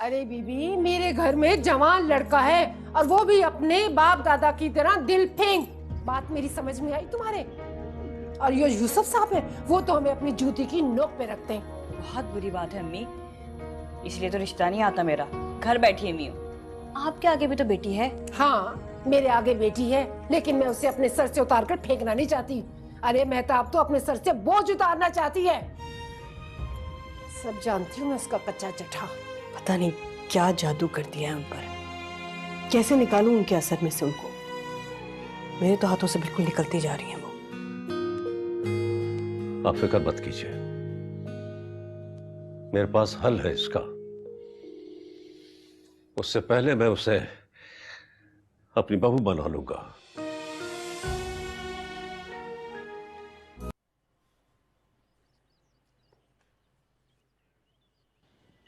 अरे बीबी, मेरे घर में जवान लड़का है और वो भी अपने बाप दादा की तरह दिल फेंक। बात मेरी समझ में आई तुम्हारे? और ये यूसुफ साहब है, वो तो हमें अपनी जूती की नोक पे रखते हैं। बहुत बुरी बात है अम्मी, इसलिए तो रिश्ता नहीं आता मेरा। घर बैठी है मियो, आपके आगे भी तो बेटी है। हाँ, मेरे आगे बेटी है, लेकिन मैं उसे अपने सर से उतार कर फेंकना नहीं चाहती। अरे मेहताब तो अपने सर से बोझ उतारना चाहती है। सब जानती हूँ मैं उसका कच्चा चट्टा। पता नहीं क्या जादू कर दिया है उन पर। कैसे निकालूं उनके असर में से उनको? मेरे तो हाथों से बिल्कुल निकलती जा रही हैं वो। आप फिक्र मत कीजिए, मेरे पास हल है इसका। उससे पहले मैं उसे अपनी बहू बना लूंगा।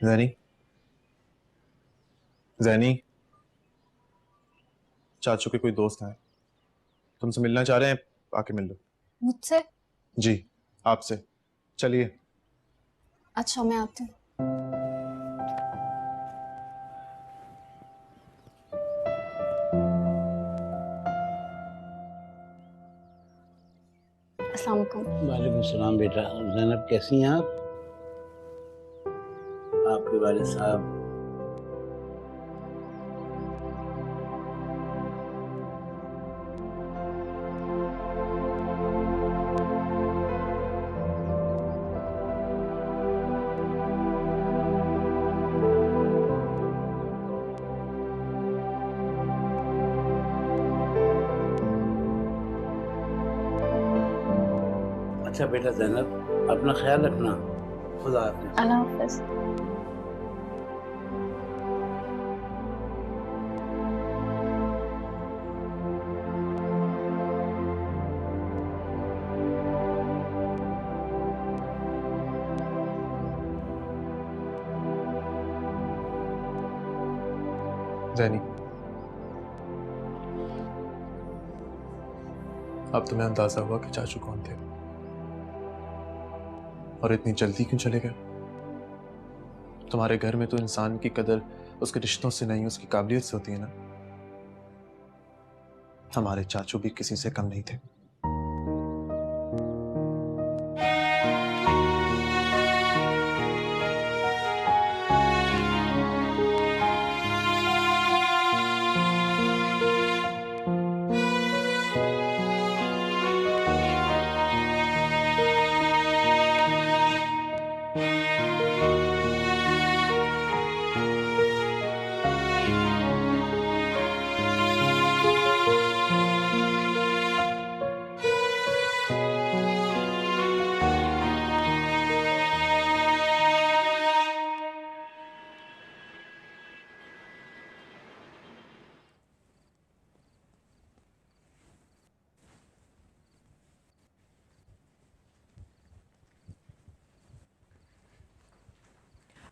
जैनी, जैनी, चाचू के कोई दोस्त हैं, तुमसे मिलना चाह रहे हैं, आके मिल लो। मुझसे? जी, आपसे। चलिए। अच्छा, मैं आती हूँ। अस्सलाम वालेकुम। वालेकुम सलाम बेटा। ज़ैनब कैसी हैं आप? आपके वालिद साहब? अच्छा बेटा ज़ैनब, अपना ख्याल रखना। खुदा हाफिज़। अल्लाह हाफ़िज़। जैनी, अब तुम्हें अंदाजा हुआ कि चाचू कौन थे और इतनी जल्दी क्यों चले गए? तुम्हारे घर में तो इंसान की कदर उसके रिश्तों से नहीं, उसकी काबिलियत से होती है ना। हमारे चाचू भी किसी से कम नहीं थे।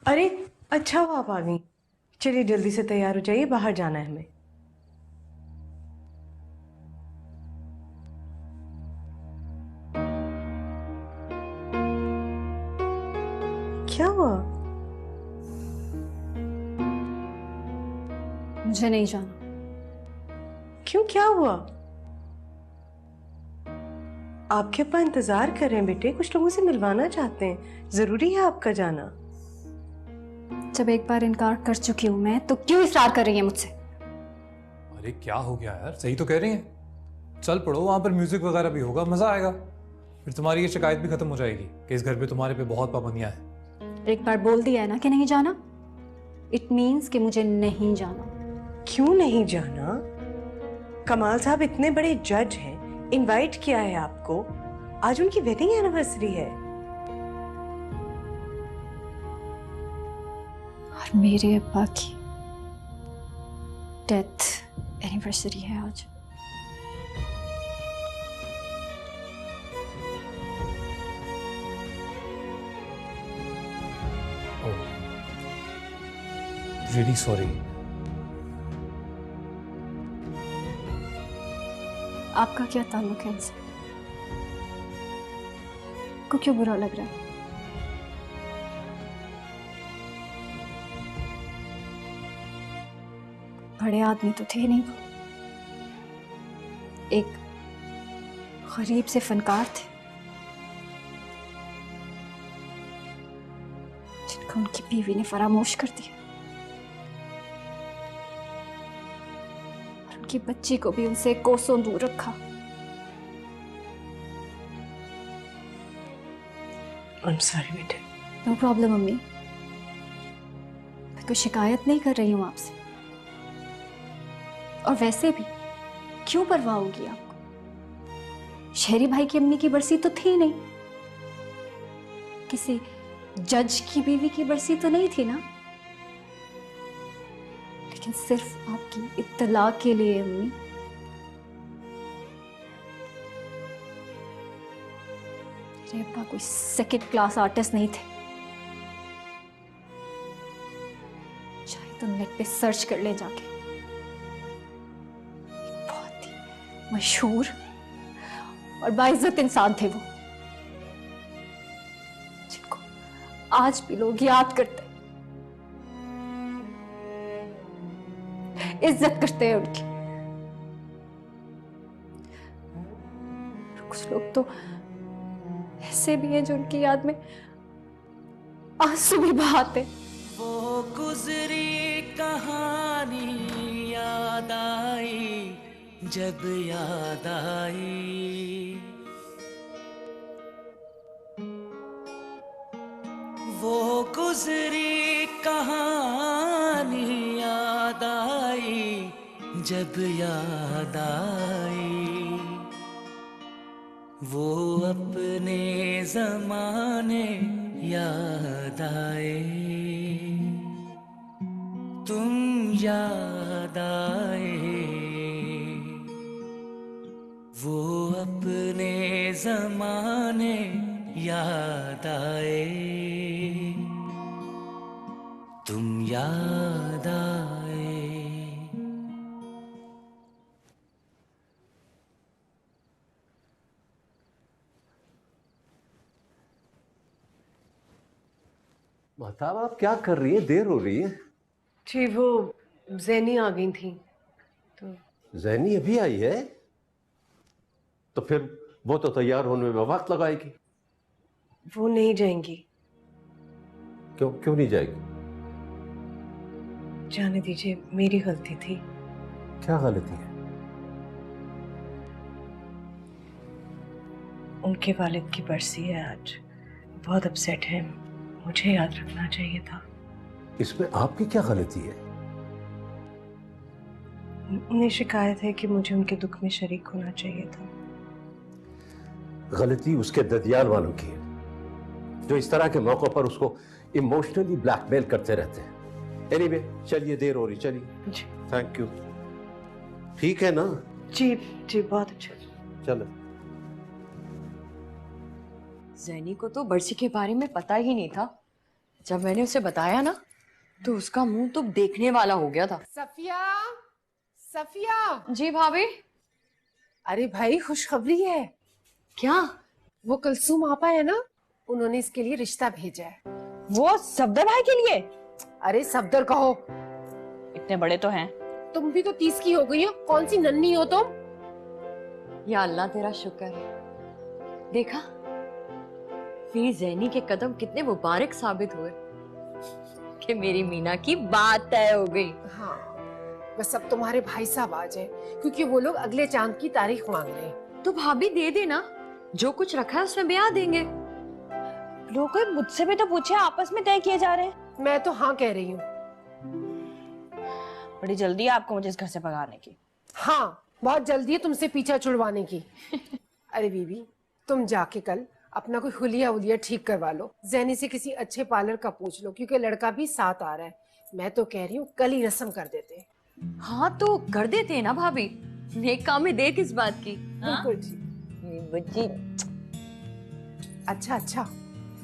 अरे अच्छा हुआ आप आ गई। चलिए जल्दी से तैयार हो जाइए, बाहर जाना है हमें। क्या हुआ? मुझे नहीं जाना। क्यों, क्या हुआ? आपके पापा इंतजार कर रहे हैं बेटे, कुछ लोगों से मिलवाना चाहते हैं। जरूरी है आपका जाना? जब एक बार इनकार कर चुकी हूँ मैं, तो क्यों इसरार कर रही है मुझसे? अरे क्या हो गया यार, सही तो कह रही हैं। चल पड़ो, वहां पर म्यूजिक वगैरह भी होगा, मजा आएगा। फिर तुम्हारी ये शिकायत भी खत्म हो जाएगी कि इस घर पे तुम्हारे पे बहुत पाबंदियां हैं। एक बार बोल दिया है ना कि नहीं जाना, इट मीन्स कि मुझे नहीं जाना। क्यों नहीं जाना? कमाल साहब इतने बड़े जज हैं, इनवाइट किया है आपको। आज उनकी वेडिंग एनिवर्सरी है। और मेरे अब्बा की डेथ एनिवर्सरी है आज। Really sorry. आपका क्या ताल्लुक है इनसे? को क्यों बुरा लग रहा है? बड़े आदमी तो थे नहीं वो, एक गरीब से फनकार थे जिनको उनकी बीवी ने फरामोश कर दिया और उनकी बच्ची को भी उनसे कोसों दूर रखा। I'm sorry बेटे। नो प्रॉब्लम मम्मी, मैं कोई शिकायत नहीं कर रही हूं आपसे, और वैसे भी क्यों परवाह होगी आपको? शहरी भाई की अम्मी की बरसी तो थी नहीं, किसी जज की बीवी की बरसी तो नहीं थी ना, लेकिन सिर्फ आपकी इत्तला के लिए अम्मी, मेरे अब्बा कोई सेकंड क्लास आर्टिस्ट नहीं थे। चाहे तो नेट पे सर्च कर ले जाके, एक बहुत ही मशहूर और बाइज्जत इंसान थे वो, जिनको आज भी लोग याद करते हैं, इज्जत करते हैं उनकी। और कुछ लोग तो ऐसे भी हैं जो उनकी याद में आंसू भी बहाते। वो गुजरी कहानी याद आई, जब याद आई वो गुजरी कहानी याद आई, जब याद आई वो अपने जमाने याद आए, तुम याद आए, वो अपने जमाने याद आए, तुम याद आए। महताब आप क्या कर रही है? देर हो रही है। जी वो जैनी आ गई थी तो। जैनी अभी आई है? तो फिर वो तो तैयार होने में वक्त लगाएगी। वो नहीं जाएंगी। क्यों क्यों नहीं जाएगी? जाने दीजिए, मेरी गलती थी। क्या गलती है? उनके वालिद की बरसी है आज, बहुत अपसेट है, मुझे याद रखना चाहिए था। इसमें आपकी क्या गलती है? उन्हें शिकायत है कि मुझे उनके दुख में शरीक होना चाहिए था। गलती उसके ददियाल वालों की है, जो इस तरह के मौकों पर उसको इमोशनली ब्लैकमेल करते रहते हैं। एनीवे, चलिए देर हो रही, चलिए। Thank you. ठीक है ना? जी जी, बहुत अच्छा। चलो। जैनी को तो बरसी के बारे में पता ही नहीं था। जब मैंने उसे बताया ना तो उसका मुंह तो देखने वाला हो गया था। सफिया, सफिया। जी भाभी। अरे भाई, खुशखबरी है। क्या? वो कुलसूम आपा है ना, उन्होंने इसके लिए रिश्ता भेजा है। वो सफदर भाई के लिए? अरे सफदर कहो, इतने बड़े तो हैं। तुम भी तो 30 की हो गई हो, कौन सी नन्ही हो तुम? या अल्लाह तेरा शुक्र है, देखा मेरी जैनी के कदम कितने मुबारक साबित हुए कि मेरी मीना की बात तय हो गई। हाँ, बस अब तुम्हारे भाई साहब आ जाए, क्योंकि वो लोग अगले चांद की तारीख मांग रहे हैं। तो भाभी दे देना, जो कुछ रखा है उसमें ब्याह देंगे। लोग मुझसे भी तो पूछे, आपस में तय किए जा रहे हैं। मैं तो हाँ कह रही हूँ। बड़ी जल्दी है आपको मुझे इस घर से भगाने की। हाँ, बहुत जल्दी है तुमसे पीछा छुड़वाने की। अरे बीबी, तुम जाके कल अपना कोई हुलिया उलिया ठीक करवा लो, जैनी से किसी अच्छे पार्लर का पूछ लो, क्योंकि लड़का भी साथ आ रहा है। मैं तो कह रही हूँ कल ही रस्म कर देते। हाँ तो कर देते हैं ना भाभी, नेक काम में देर किस बात की। बिल्कुल ठीक बच्ची। अच्छा अच्छा,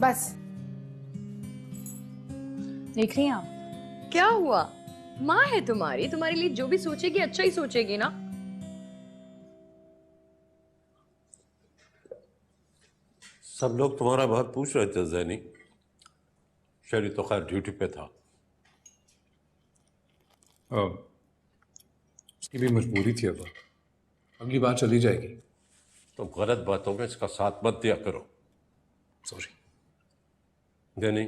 बस। देख रही हैं आप? क्या हुआ? माँ है तुम्हारी, तुम्हारे लिए जो भी सोचेगी अच्छा ही सोचेगी ना। सब लोग तुम्हारा बहुत पूछ रहे थे जैनी। शरी तो खैर ड्यूटी पे था। ये भी मजबूरी थी अब्बा, अगली बार चली जाएगी। तुम गलत बातों में इसका साथ मत दिया करो। सॉरी। नहीं,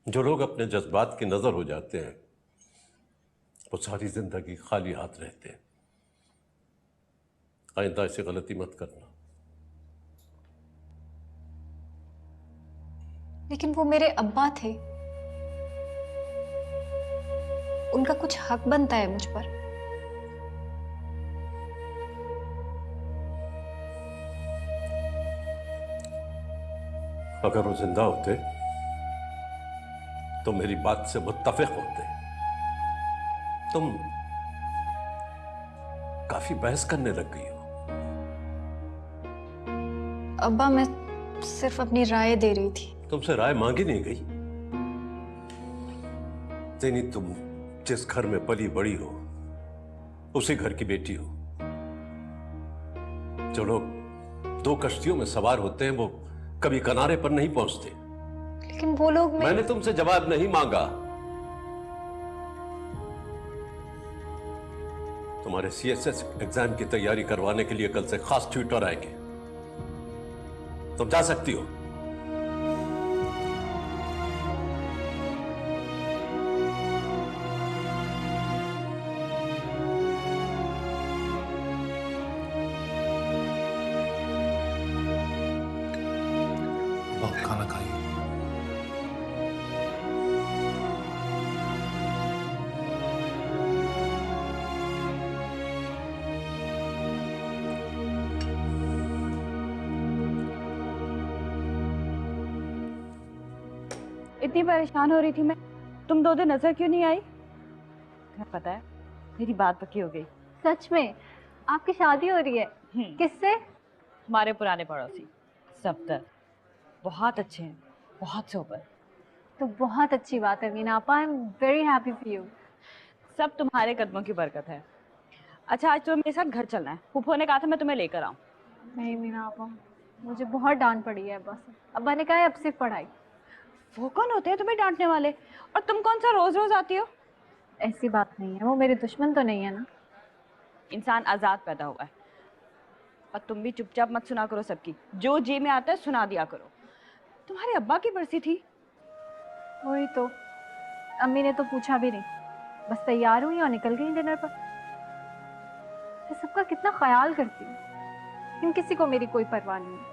जो लोग अपने जज्बात की नजर हो जाते हैं वो सारी जिंदगी खाली हाथ रहते हैं। आइंदा ऐसी गलती मत करना। लेकिन वो मेरे अब्बा थे, उनका कुछ हक बनता है मुझ पर। अगर वो जिंदा होते तो मेरी बात से मुत्तफिक होते। तुम काफी बहस करने लग गई हो। अब्बा मैं सिर्फ अपनी राय दे रही थी। तुमसे राय मांगी नहीं गई। नहीं, तुम जिस घर में पली बड़ी हो उसी घर की बेटी हो। जो लोग दो कश्तियों में सवार होते हैं वो कभी किनारे पर नहीं पहुंचते। लेकिन वो लोग मैंने तुमसे जवाब नहीं मांगा। तुम्हारे सीएसएस एग्जाम की तैयारी करवाने के लिए कल से खास ट्यूटर आएंगे। तुम जा सकती हो। खाना खाइए। इतनी परेशान हो रही थी मैं, तुम 2 दिन नजर क्यों नहीं आई? क्या पता है, मेरी बात पक्की हो गई। सच में आपकी शादी हो रही है? किससे? हमारे पुराने पड़ोसी सफदर, बहुत अच्छे हैं, बहुत सोबर। तो बहुत अच्छी बात है मीना आपा, I am very happy for you. सब तुम्हारे कदमों की बरकत है। अच्छा, आज तुम्हें मेरे साथ घर चलना है। फूफो ने कहा था मैं तुम्हें लेकर आऊं। नहीं मीना आपा, मुझे बहुत डांट पड़ी है बस। अब्बा ने कहा है अब सिर्फ पढ़ाई। वो कौन होते हैं तुम्हें डांटने वाले? और तुम कौन सा रोज रोज आती हो? ऐसी बात नहीं है, वो मेरे दुश्मन तो नहीं है ना। इंसान आजाद पैदा हुआ है। और तुम भी चुपचाप मत सुना करो सबकी, जो जी में आता है सुना दिया करो। तुम्हारे अब्बा की बरसी थी। वही तो, अम्मी ने तो पूछा भी नहीं, बस तैयार हुई और निकल गई डिनर पर। मैं सबका कितना ख्याल करती हूँ, लेकिन किसी को मेरी कोई परवाह नहीं है।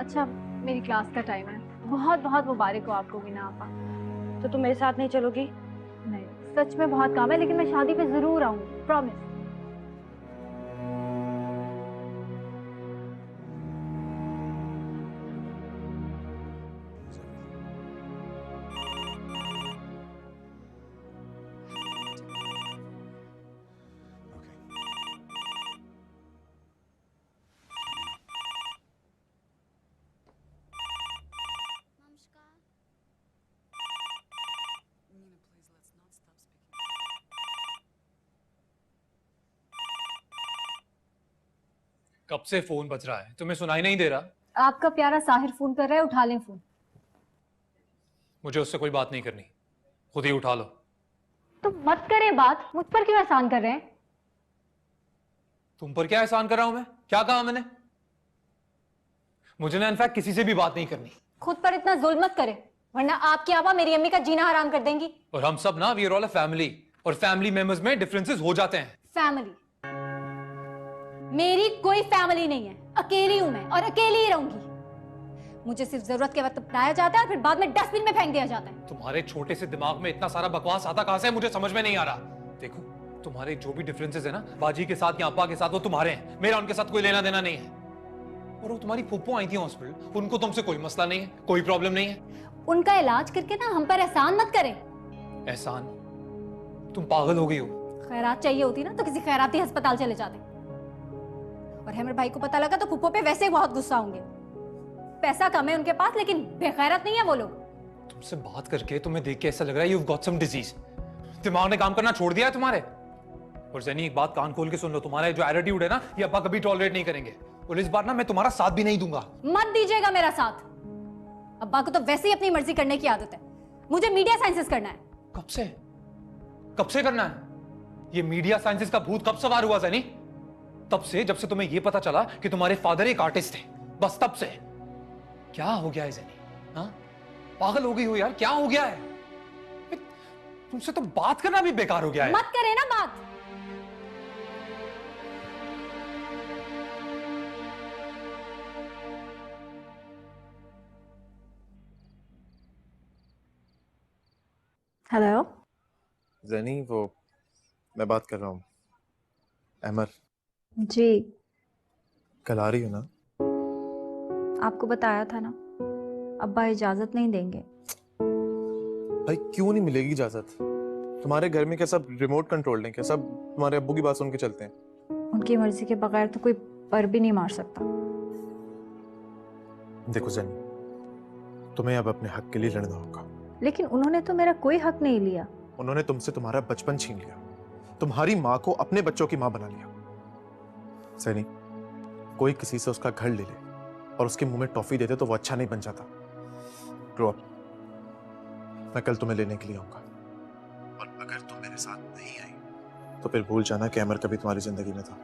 अच्छा, मेरी क्लास का टाइम है। बहुत बहुत मुबारक हो आपको मीना आपा। तो तुम मेरे साथ नहीं चलोगी? नहीं, सच में बहुत काम है, लेकिन मैं शादी पे जरूर आऊंगी, प्रॉमिस। कब से फोन बज रहा है, तुम्हें सुनाई नहीं दे रहा? आपका प्यारा साहिर फोन कर रहा है, उठा लें फोन। मुझे उससे कोई बात नहीं करनी, खुद ही उठा लो। तो मत करें बात, मुझ पर क्यों एहसान कर रहे हैं? तुम पर क्या एहसान कर रहा हूं मैं? क्या कहा मैंने? मुझे ना इनफैक्ट किसी से भी बात नहीं करनी। खुद पर इतना जुल्म मत करें, वरना आपकी आवा मेरी अम्मी का जीना हराम कर देंगी। और हम सब ना, we are all a family, और फैमिली मेंबर्स में डिफरेंसेस हो जाते हैं। फैमिली? मेरी कोई फैमिली नहीं है, अकेली हूं मैं और अकेली ही रहूंगी। मुझे सिर्फ जरूरत के वक्त अपनाया जाता है और फिर बाद में डस्टबिन में फेंक दिया जाता है। तुम्हारे छोटे से दिमाग में इतना सारा बकवास आता कहां से, मुझे समझ में नहीं आ रहा। देखो, तुम्हारे जो भी डिफरेंसेस है ना बाजी के साथ या अप्पा के साथ, वो तुम्हारे हैं, मेरा उनके साथ कोई लेना देना नहीं है। और वो तुम्हारी फूफो आई थी हॉस्पिटल, उनको तुमसे कोई मसला नहीं है, कोई प्रॉब्लम नहीं है। उनका इलाज करके ना हम पर एहसान मत करें। एहसान? तुम पागल हो गई हो। खैरात चाहिए होती ना तो किसी खैराती अस्पताल चले जाते। और हैमर भाई को पता लगा तो फूफो पे वैसे ही बहुत गुस्सा होंगे। पैसा कम है उनके पास, लेकिन बेखैरत नहीं है वो लोग। तुमसे बात करके तुम्हें देख के ऐसा लग रहा है you've got some disease। दिमाग ने काम करना छोड़ दिया है तुम्हारे। और जैनी, एक बात कान खोल के सुन लो, तुम्हारा जो एटीट्यूड है ना, ये अब्बा कभी टॉलरेट नहीं करेंगे। और इस बार ना मैं तुम्हारा साथ भी नहीं दूंगा। मत दीजिएगा मेरा साथ। अब्बा को तो वैसे ही अपनी मर्जी करने की आदत है। मुझे मीडिया साइंसेस करना है। कब से करना है? ये मीडिया साइंसेस का भूत कब सवार हुआ ज़ैनी? तब से, जब से तुम्हें ये पता चला कि तुम्हारे फादर एक आर्टिस्ट थे, बस तब से। क्या हो गया है ज़ैनी? हाँ, पागल हो गई हो यार, क्या हो गया है? तुमसे तो बात करना भी बेकार हो गया है। मत करे ना बात। हेलो जैनी, वो मैं बात कर रहा हूँ अमर। जी, कल आ रही हो ना? आपको बताया था ना, अब्बा इजाजत नहीं देंगे। भाई क्यों नहीं मिलेगी इजाजत? तुम्हारे घर में क्या सब रिमोट कंट्रोल्ड है? क्या सब तुम्हारे अब्बू की बात सुन के चलते हैं? उनकी मर्जी के बगैर तो कोई पर भी नहीं मार सकता। देखो जैनी, तुम्हें अब अपने हक के लिए लड़ना होगा। लेकिन उन्होंने तो मेरा कोई हक नहीं लिया। उन्होंने तुमसे तुम्हारा बचपन छीन लिया, तुम्हारी माँ को अपने बच्चों की माँ बना लिया। सैनी, कोई किसी से उसका घर ले ले और उसके मुंह में टॉफी दे दे तो वो अच्छा नहीं बन जाता। Grow up. मैं कल तुम्हें लेने के लिए आऊंगा, और अगर तुम मेरे साथ नहीं आई तो फिर भूल जाना कि अमर कभी तुम्हारी जिंदगी में था।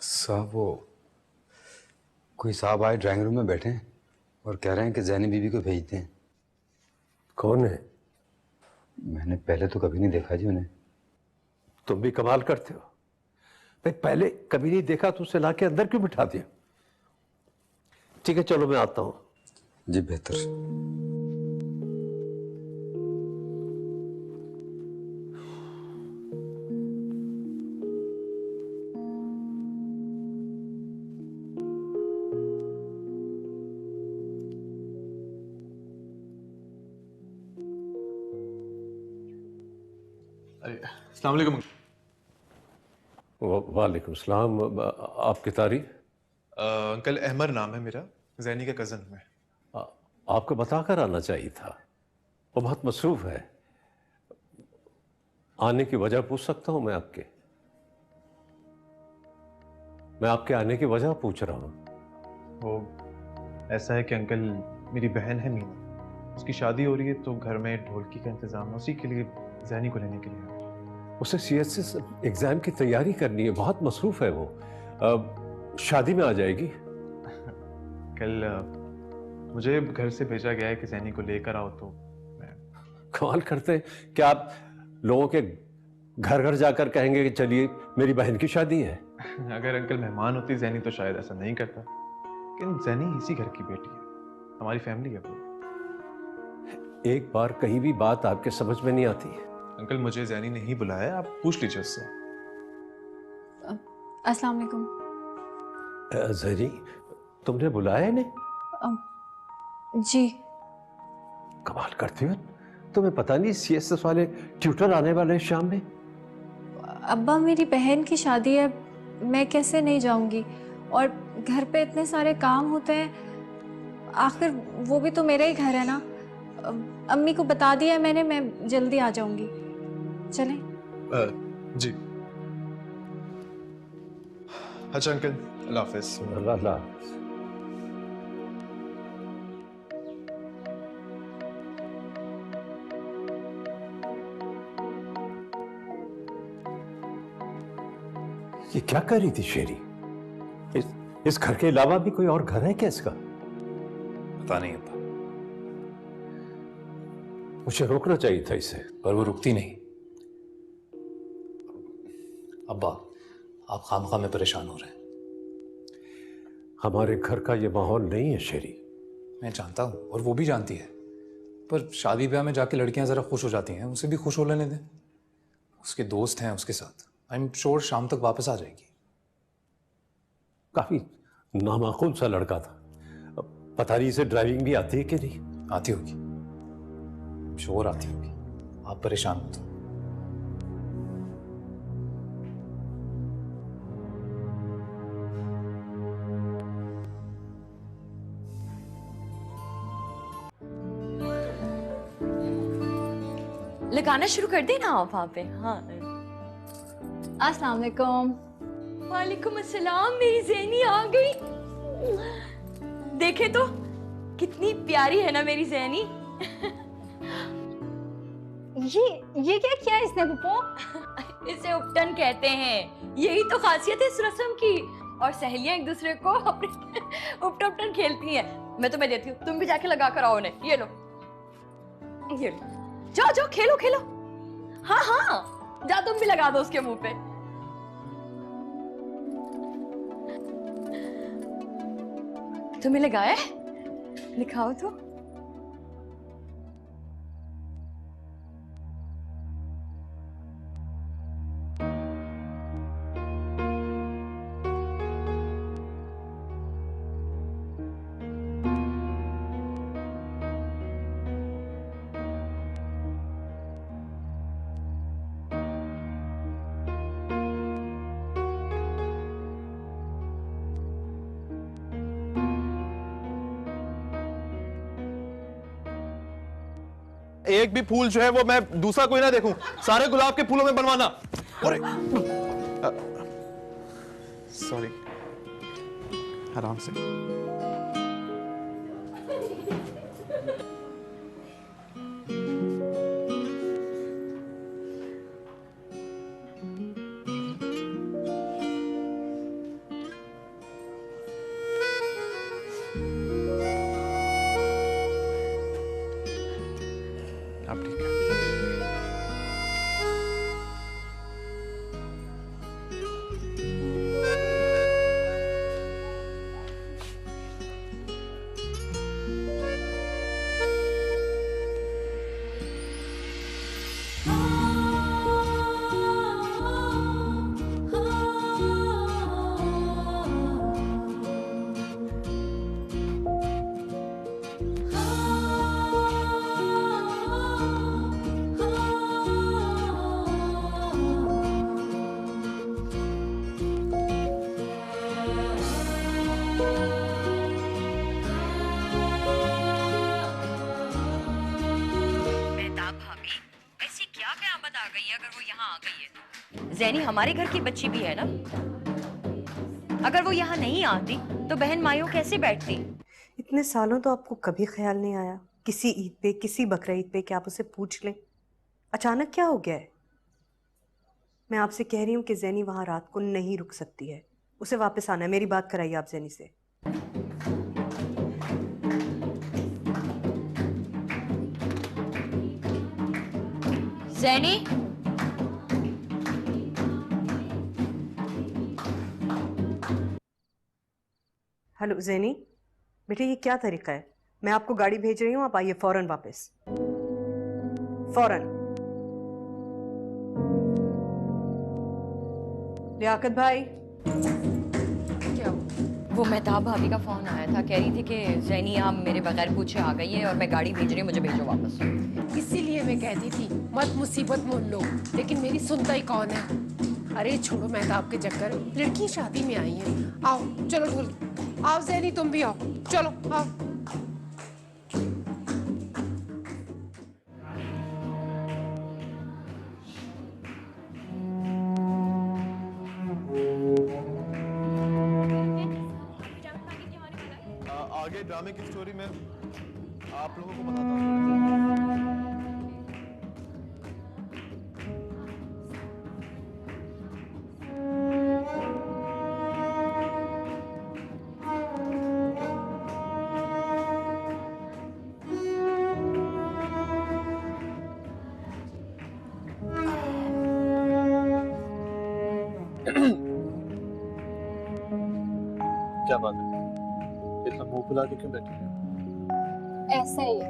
साहब, वो कोई साहब आए ड्राइंग रूम में बैठे हैं और कह रहे हैं कि जैनी बीबी को भेजते हैं। कौन है? मैंने पहले तो कभी नहीं देखा जी उन्हें। तुम भी कमाल करते हो भाई, पहले कभी नहीं देखा तो उसे लाके अंदर क्यों बिठा दिया? ठीक है, चलो मैं आता हूं। जी बेहतर। अस्सलाम वालेकुम। वालेकुम सलाम। आपकी तारीफ? अंकल अहमर नाम है मेरा, जैनी का कज़न हूँ मैं। आपको बताकर आना चाहिए था, वो बहुत मसरूफ है। आने की वजह पूछ सकता हूं मैं आपके? मैं आपके आने की वजह पूछ रहा हूं। वो ऐसा है कि अंकल, मेरी बहन है मीना, उसकी शादी हो रही है तो घर में ढोलकी का इंतजाम है, उसी के लिए जैनी को लेने के लिए। उसे सीएसएस एग्जाम की तैयारी करनी है, बहुत मसरूफ है वो। शादी में आ जाएगी। कल मुझे घर से भेजा गया है कि जैनी को लेकर आओ, तो मैं। कमाल करते हैं, क्या आप लोगों के घर घर जाकर कहेंगे कि चलिए मेरी बहन की शादी है? अगर अंकल मेहमान होती जैनी तो शायद ऐसा नहीं करता, लेकिन जैनी इसी घर की बेटी है, हमारी फैमिली है वो। एक बार कहीं भी बात आपके समझ में नहीं आती है। अंकल, मुझे जैनी ने ही बुलाया, आप पूछ लीजिए उससे। अस्सलाम वालेकुम। जरी, तुमने बुलाया इन्हें? जी। कमाल करती हो, तुम्हें पता नहीं सीएसएस वाले ट्यूटर आने वाले हैं शाम में? अब्बा मेरी बहन की शादी है, मैं कैसे नहीं जाऊंगी? और घर पे इतने सारे काम होते हैं, आखिर वो भी तो मेरा ही घर है ना। अम्मी को बता दिया है मैंने, मैं जल्दी आ जाऊंगी। चलें? जी। अच्छा अंकल, अल्लाह हाफिज। अल्लाह। ये क्या कर रही थी शेरी? इस घर के अलावा भी कोई और घर है क्या इसका? पता नहीं अब्बा, मुझे रोकना चाहिए था इसे, पर वो रुकती नहीं। अब्बा, आप खामखा में परेशान हो रहे हैं। हमारे घर का ये माहौल नहीं है शेरी। मैं जानता हूँ और वो भी जानती है, पर शादी ब्याह में जाके लड़कियां जरा खुश हो जाती हैं, उसे भी खुश हो लेने दें। उसके दोस्त हैं उसके साथ, आई एम श्योर शाम तक वापस आ जाएगी। काफी नामाकूल सा लड़का था, पता नहीं इसे ड्राइविंग भी आती है कि नहीं? आती होगी, श्योर आती होगी, आप परेशान मत हो। लगाना शुरू कर देना आप वहाँ पे। हाँ, अस्सलाम वालेकुम। वालेकुम अस्सलाम, मेरी ज़ैनी आ गई। देखे तो कितनी प्यारी है ना मेरी ज़ैनी। ये क्या किया इसने पप्पो? इसे उपटन कहते हैं, यही तो खासियत है इस रस्म की। और सहेलियां एक दूसरे को अपने उपटन खेलती हैं। मैं तुम्हें देती हूँ, तुम भी जाके लगा कर आओ उन्हें। ये लो, ये लो, जाओ जाओ, खेलो खेलो। हाँ हाँ, जा तुम भी लगा दो उसके मुंह पे। तुम्हें लगाया? दिखाओ तो। एक भी फूल जो है वो मैं दूसरा कोई ना देखूं, सारे गुलाब के फूलों में बनवाना। अरे सॉरी, आराम से। अब ठीक है। ज़ैनी हमारे घर की बच्ची भी है ना। अगर वो यहाँ नहीं आती तो बहन मायूं कैसे बैठती? इतने सालों तो आपको कभी ख्याल नहीं आया किसी ईद पे, किसी बकरा ईद पे कि आप उसे पूछ लें? अचानक क्या हो गया है? मैं आपसे कह रही हूँ कि ज़ैनी वहाँ रात को नहीं रुक सकती है, उसे वापस आना है। मेरी बात कराइए आप ज़ैनी से। ज़ैनी, हेलो ज़ैनी, बेटे ये क्या तरीका है? मैं आपको गाड़ी भेज रही हूँ, आप आइए फौरन वापस, फौरन। लियाकत भाई, क्या वो मेहताब भाभी का फोन आया था, कह रही थी कि जैनी आप मेरे बगैर पूछे आ गई है और मैं गाड़ी भेज रही हूँ, मुझे भेजो वापस। इसीलिए मैं कहती थी मत मुसीबत मोल लो, लेकिन मेरी सुनता ही कौन है। अरे छोड़ो मेहताब के चक्कर, लड़की शादी में आई है। आओ चलो ढोल, आओ जैनी तुम भी आओ, चलो आओ। आगे ड्रामे की स्टोरी में आप लोगों को बताता हूँ। क्या बात है, इतना मुंह फुला के क्यों बैठी है? ऐसे ही।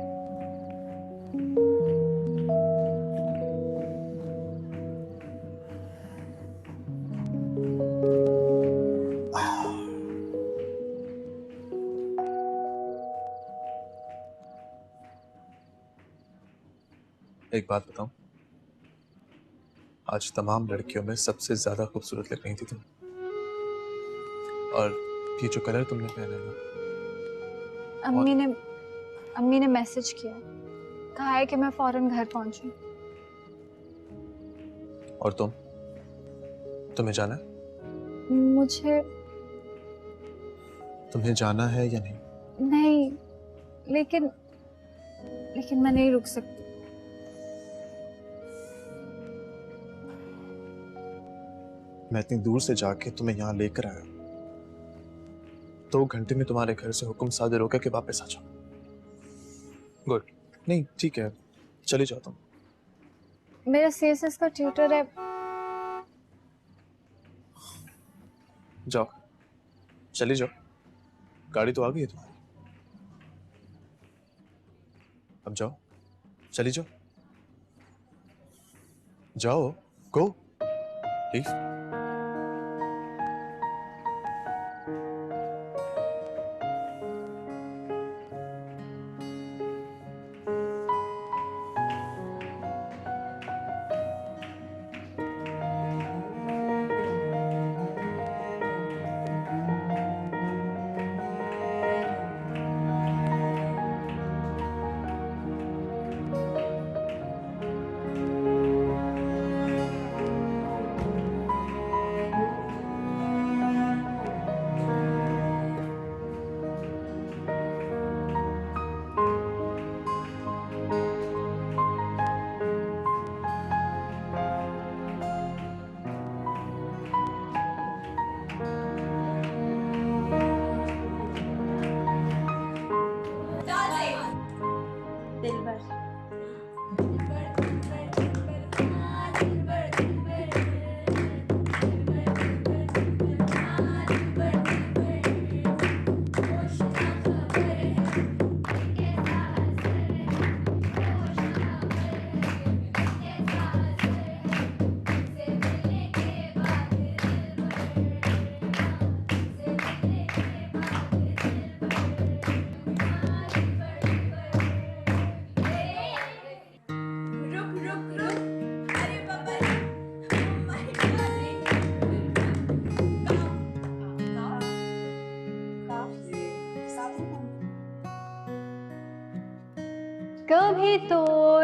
एक बात बताऊं, आज तमाम लड़कियों में सबसे ज्यादा खूबसूरत लग रही थी तुम। और ये जो कलर तुमने पहना है ना, अम्मी ने मैसेज किया, कहा है कि मैं फौरन घर पहुंचूं। और तुम्हें जाना है? तुम्हें जाना है या नहीं? नहीं, लेकिन मैं नहीं रुक सकती। मैं इतनी दूर से जाके तुम्हें यहाँ लेकर आया, 2 घंटे में तुम्हारे घर से हुक्म सादर होकर के वापस आ जाओ। गुड, नहीं ठीक है, चली जाओ तुम। मेरा सीएसएस का ट्यूटर है। जाओ, चली जाओ, गाड़ी तो आ गई है तुम्हारी। अब जाओ, चली जाओ, जाओ, गो प्लीज। कभी तो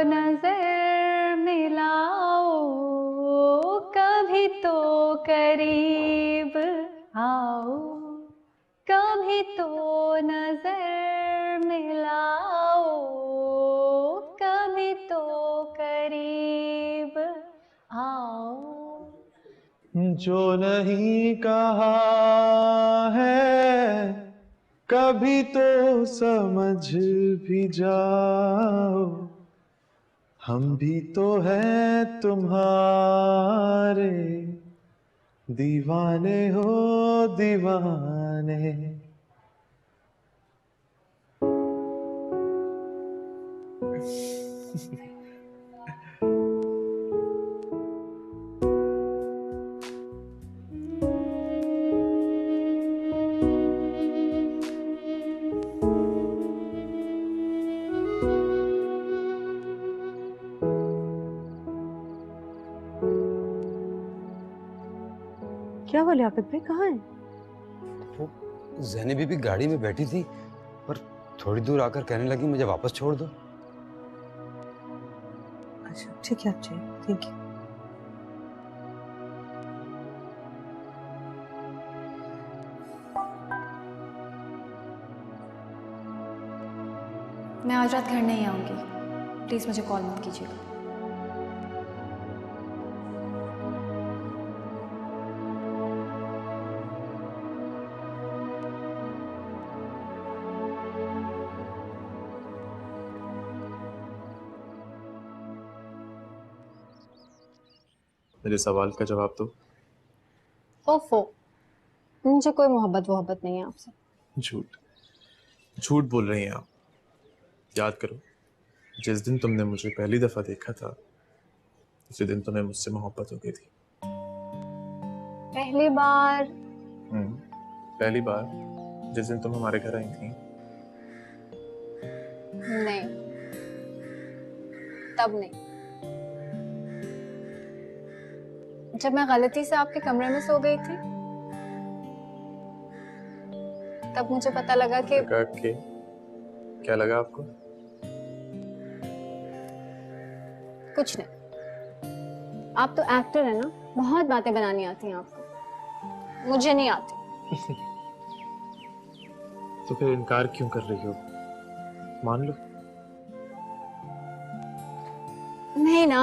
नजर मिलाओ, कभी तो करीब आओ, कभी तो नजर मिलाओ, कभी तो करीब आओ। जो नहीं कहा है कभी तो समझ भी जाओ, हम भी तो हैं तुम्हारे दीवाने हो दीवाने। क्या हुआ लियाकत भाई, कहाँ हैं? वो जैनी बीबी गाड़ी में बैठी थी, पर थोड़ी दूर आकर कहने लगी मुझे वापस छोड़ दो। अच्छा ठीक है, आप चाहिए, थैंक यू। मैं आज रात घर नहीं आऊंगी, प्लीज मुझे कॉल मत कीजिएगा। मेरे सवाल का जवाब दो। ओफो, मुझे कोई मोहब्बत नहीं है आपसे। झूठ झूठ बोल रही हैं आप। याद करो, जिस दिन तुमने मुझे पहली दफा देखा था उसी दिन तुम्हें मुझसे मोहब्बत हो गई थी। पहली बार? पहली बार जिस दिन तुम हमारे घर आई थी। नहीं, तब नहीं। जब मैं गलती से आपके कमरे में सो गई थी, तब मुझे पता लगा कि क्या लगा आपको? कुछ नहीं। आप तो एक्टर है ना, बहुत बातें बनानी आती हैं आपको, मुझे नहीं आती। तो फिर इनकार क्यों कर रही हो? मान लो। नहीं ना,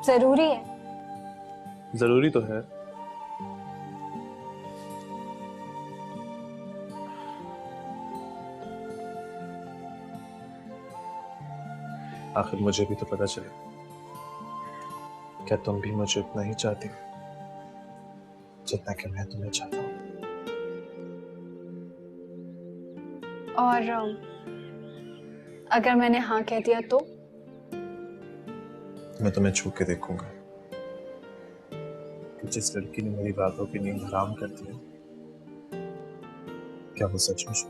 जरूरी है। जरूरी तो है। आखिर मुझे भी तो पता चले, क्या तुम भी मुझे उतना ही चाहती हो जितना कि मैं तुम्हें चाहता हूँ? और अगर मैंने हाँ कह दिया तो? मैं तुम्हें छू के देखूंगा कि जिस लड़की ने मेरी बातों की नींद हराम कर दी है, क्या वो सच में छू?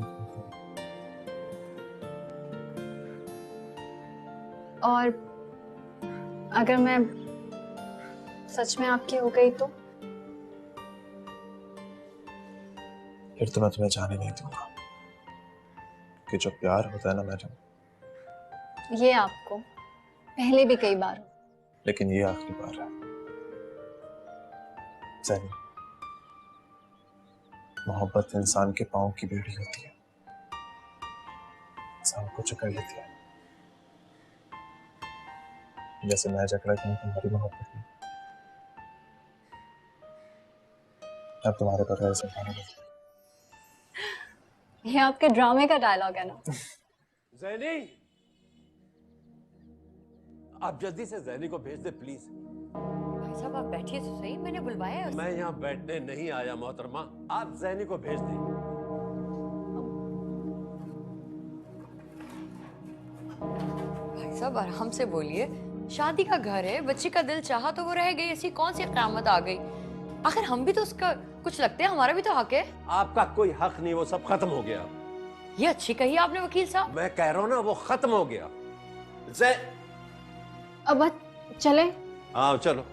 और अगर मैं सच में आपकी हो गई तो? फिर तो मैं तुम्हें जाने नहीं दूंगा, कि जो प्यार होता है ना मैडम, ये आपको पहले भी कई बार, लेकिन ये आखिरी बार है। सही, मोहब्बत इंसान के पांव की बेड़ी होती है, इंसान को जकड़ लेती है, जैसे मैं जकड़ा हूं तुम्हारी मोहब्बत में। अब तुम्हारे बगैर से खाने लगे। ये आपके ड्रामे का डायलॉग है ना? ज़ैनी, आप जल्दी से ज़ैनी को भेज दे प्लीज। भाई साहब आप बैठिए तो सही, मैंने बुलवाया है उसे। मैं यहाँ बैठने नहीं आया मोहतरमा, आप ज़ैनी को भेज दें। भाई साहब आराम से बोलिए, शादी का घर है, बच्चे का दिल चाहा तो वो रह गई, ऐसी कौन सी क़यामत आ गई? आखिर हम भी तो उसका कुछ लगते हैं, हमारा भी तो हक है। आपका कोई हक नहीं, वो सब खत्म हो गया। ये अच्छी कही आपने वकील साहब। मैं कह रहा हूँ ना, वो खत्म हो गया। अब चले? हाँ चलो।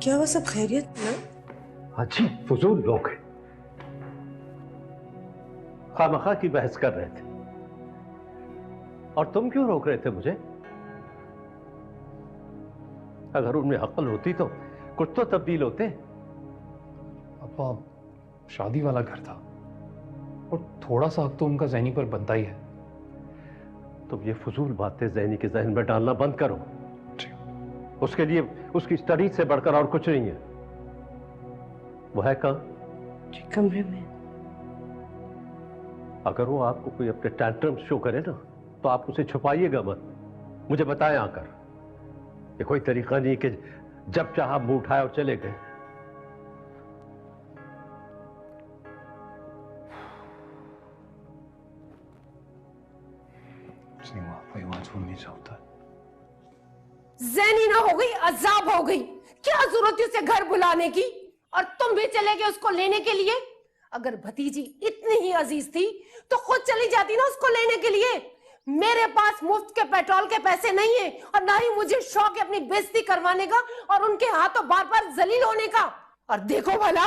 क्या वो सब खैरियत ना? अजीब फजूल लोग हैं, खामखा की बहस कर रहे थे। और तुम क्यों रोक रहे थे मुझे? अगर उनमें अक्ल होती तो कुछ तो तब्दील होते। अब्बा, शादी वाला घर था और थोड़ा सा हक तो उनका ज़ैनी पर बनता ही है। तुम ये फजूल बातें ज़ैनी के जहन में डालना बंद करो। उसके लिए उसकी स्टडीज से बढ़कर और कुछ नहीं है। वो है कहाँ? कमरे में। अगर वो आपको कोई अपने टैंट्रम शो करे ना, तो आप उसे छुपाइएगा मत, मुझे बताएं आकर। ये कोई तरीका नहीं कि जब चाहा मुंह उठाए और चले गए। ज़ैनी ना हो गई, अजाब हो गई। क्या जरूरत है उसे घर बुलाने की? और तुम भी चले गए उसको लेने के लिए। अगर भतीजी इतनी ही अजीज थी तो खुद चली जाती ना उसको लेने के लिए। मेरे पास मुफ्त के पेट्रोल के पैसे नहीं है और ना ही मुझे शौक है अपनी बेइज्जती करवाने का और उनके हाथों बार बार जलील होने का। और देखो भला,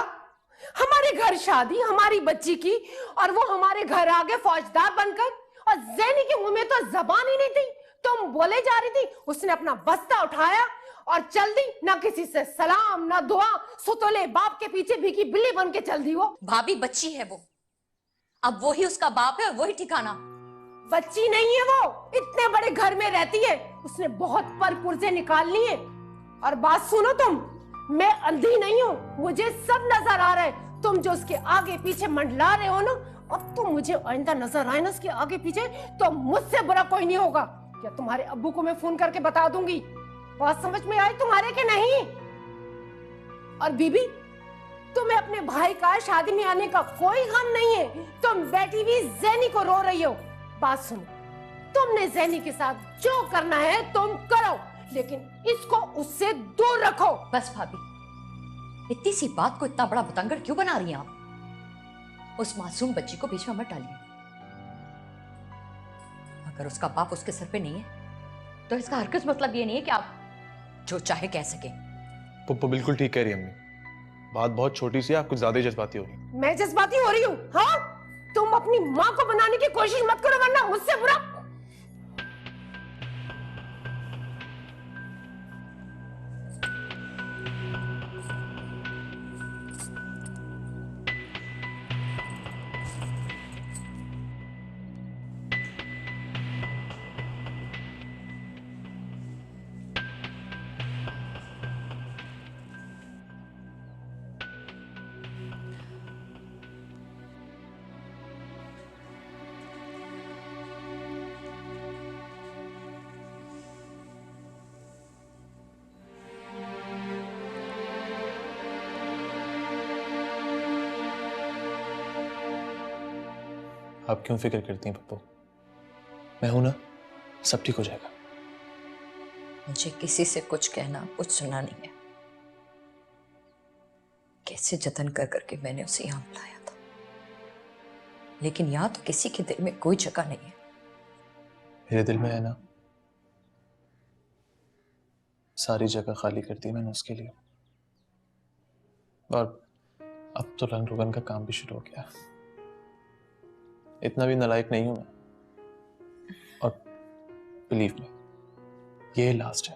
हमारे घर शादी हमारी बच्ची की और वो हमारे घर आ गए फौजदार बनकर, और ज़ैनी के मुंह में तो जबान ही नहीं थी। तुम बोले जा रही थी, उसने अपना बस्ता उठाया और चल दी। ना किसी से सलाम ना दुआ, सुतोले बाप के पीछे भीगी बिल्ली बन के चल दी वो। भाभी बच्ची है वो, अब वो ही उसका बाप है और वही ठिकाना। बच्ची नहीं है वो, इतने बड़े घर में रहती है, उसने बहुत पर पुर्जे निकालनी है। और बात सुनो तुम, मैं अंधी नहीं हूँ, मुझे सब नजर आ रहा है। तुम जो उसके आगे पीछे मंडला रहे हो ना, अब तुम मुझे आइंदा नजर आए ना उसके आगे पीछे, तो मुझसे बुरा कोई नहीं होगा। या तुम्हारे अब्बू को मैं फोन करके बता दूंगी। बात समझ में आई तुम्हारे के नहीं? और बीबी, तुम्हें अपने भाई का शादी में आने का कोई गम नहीं है। तुम बैठी हुई ज़ैनी को रो रही हो। बात सुनो, तुमने ज़ैनी के साथ जो करना है तुम करो, लेकिन इसको उससे दूर रखो। बस भाभी, इतनी सी बात को इतना बड़ा बतंगड़ क्यों बना रही हैं आप? उस मासूम बच्ची को बीच में मत डालिए। अगर उसका बाप उसके सर पे नहीं है तो इसका हरगिज़ मतलब ये नहीं है कि आप जो चाहे कह सके। पुप्पो बिल्कुल ठीक कह रही है अम्मी, बात बहुत छोटी सी है, आप कुछ ज्यादा ही जज्बाती हो रही। मैं जज्बाती हो रही हूँ? हाँ, तुम अपनी माँ को बनाने की कोशिश मत करो वरना मुझसे बुरा। आप क्यों फिक्र करती हैं पप्पू? मैं हूं ना, सब ठीक हो जाएगा। मुझे किसी से कुछ कहना कुछ सुनना नहीं है। कैसे जतन कर करके मैंने उसे यहां बुलाया था, लेकिन यहां तो किसी के दिल में कोई जगह नहीं है। मेरे दिल में है ना, सारी जगह खाली कर दी मैंने उसके लिए। और अब तो रंग रोगन का काम भी शुरू हो गया। इतना भी नालायक नहीं हूं मैं, और बिलीव मी, ये लास्ट है,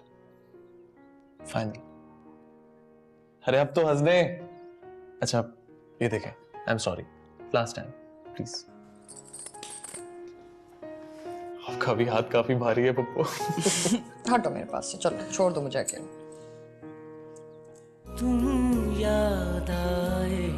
फाइनल। अरे अब तो हंस दे। अच्छा ये देखें, I am sorry, last time please. आपका भी हाथ काफी भारी है पप्पू। हटो मेरे पास से, चलो छोड़ दो मुझे अकेले। तुम याद आए